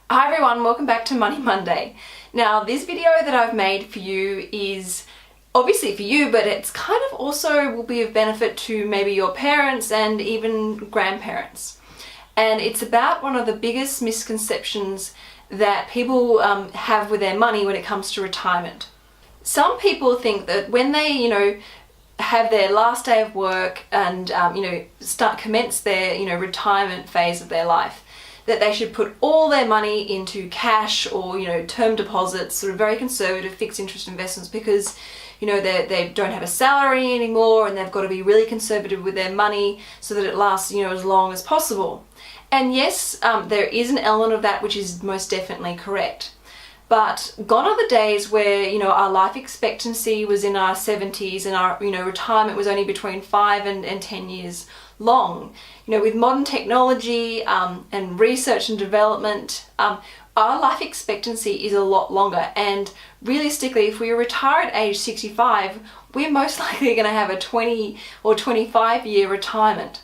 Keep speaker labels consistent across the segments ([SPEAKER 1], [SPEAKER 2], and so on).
[SPEAKER 1] Hi everyone, welcome back to Money Monday. Now this video that I've made for you is obviously for you, but it's kind of also will be of benefit to maybe your parents and even grandparents. And it's about one of the biggest misconceptions that people have with their money when it comes to retirement. Some people think that when they, have their last day of work and, commence their, retirement phase of their life, that they should put all their money into cash or, term deposits, sort of very conservative fixed interest investments because, they don't have a salary anymore and they've got to be really conservative with their money so that it lasts, as long as possible. And yes, there is an element of that which is most definitely correct. But gone are the days where, our life expectancy was in our 70s and our, retirement was only between 5 and 10 years long. With modern technology and research and development, our life expectancy is a lot longer. And realistically, if we retire at age 65, we're most likely going to have a 20 or 25 year retirement.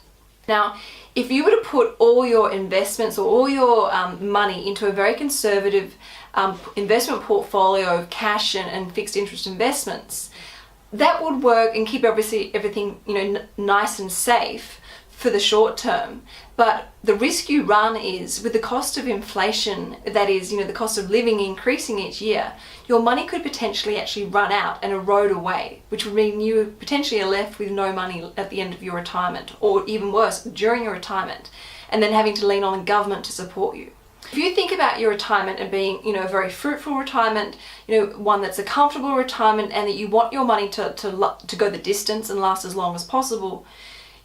[SPEAKER 1] Now, if you were to put all your investments or all your money into a very conservative investment portfolio of cash and fixed interest investments, that would work and keep obviously everything nice and safe for the short term. But the risk you run is with the cost of inflation, that is, the cost of living increasing each year, your money could potentially actually run out and erode away, which would mean you potentially are left with no money at the end of your retirement, or even worse, during your retirement, and then having to lean on the government to support you. If you think about your retirement and being, a very fruitful retirement, one that's a comfortable retirement, and that you want your money to go the distance and last as long as possible,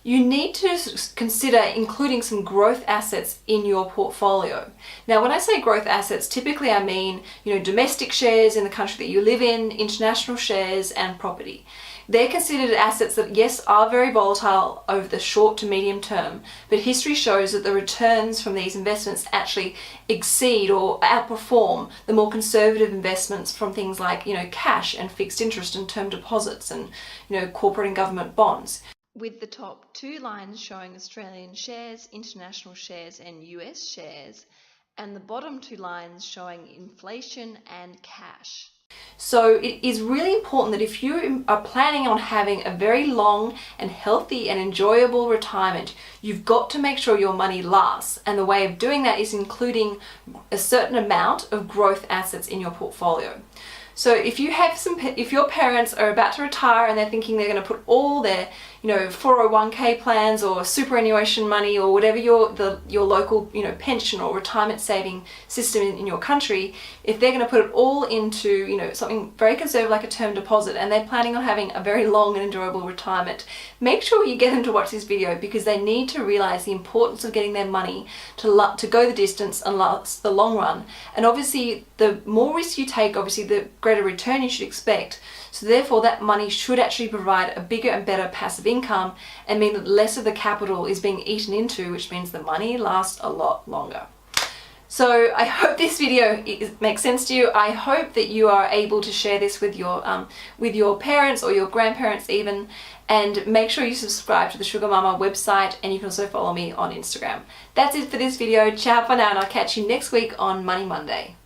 [SPEAKER 1] you need to consider including some growth assets in your portfolio. Now, when I say growth assets, typically I mean, domestic shares in the country that you live in, international shares, and property. They're considered assets that, yes, are very volatile over the short to medium term, but history shows that the returns from these investments actually exceed or outperform the more conservative investments from things like, cash and fixed interest and term deposits and, corporate and government bonds. With the top two lines showing Australian shares, international shares, and US shares, and the bottom two lines showing inflation and cash. So it is really important that if you are planning on having a very long and healthy and enjoyable retirement, you've got to make sure your money lasts. And the way of doing that is including a certain amount of growth assets in your portfolio. So if your parents are about to retire and they're thinking they're going to put all their 401k plans or superannuation money or whatever your local pension or retirement saving system in your country, if they're going to put it all into something very conservative like a term deposit, and they're planning on having a very long and enjoyable retirement, make sure you get them to watch this video, because they need to realize the importance of getting their money to go the distance and last the long run. And obviously the more risk you take, obviously the greater return you should expect. So therefore that money should actually provide a bigger and better passive income and mean that less of the capital is being eaten into, which means the money lasts a lot longer. So I hope this video makes sense to you. I hope that you are able to share this with your parents or your grandparents even, and make sure you subscribe to the Sugar Mama website, and you can also follow me on Instagram. That's it for this video. Ciao for now, and I'll catch you next week on Money Monday.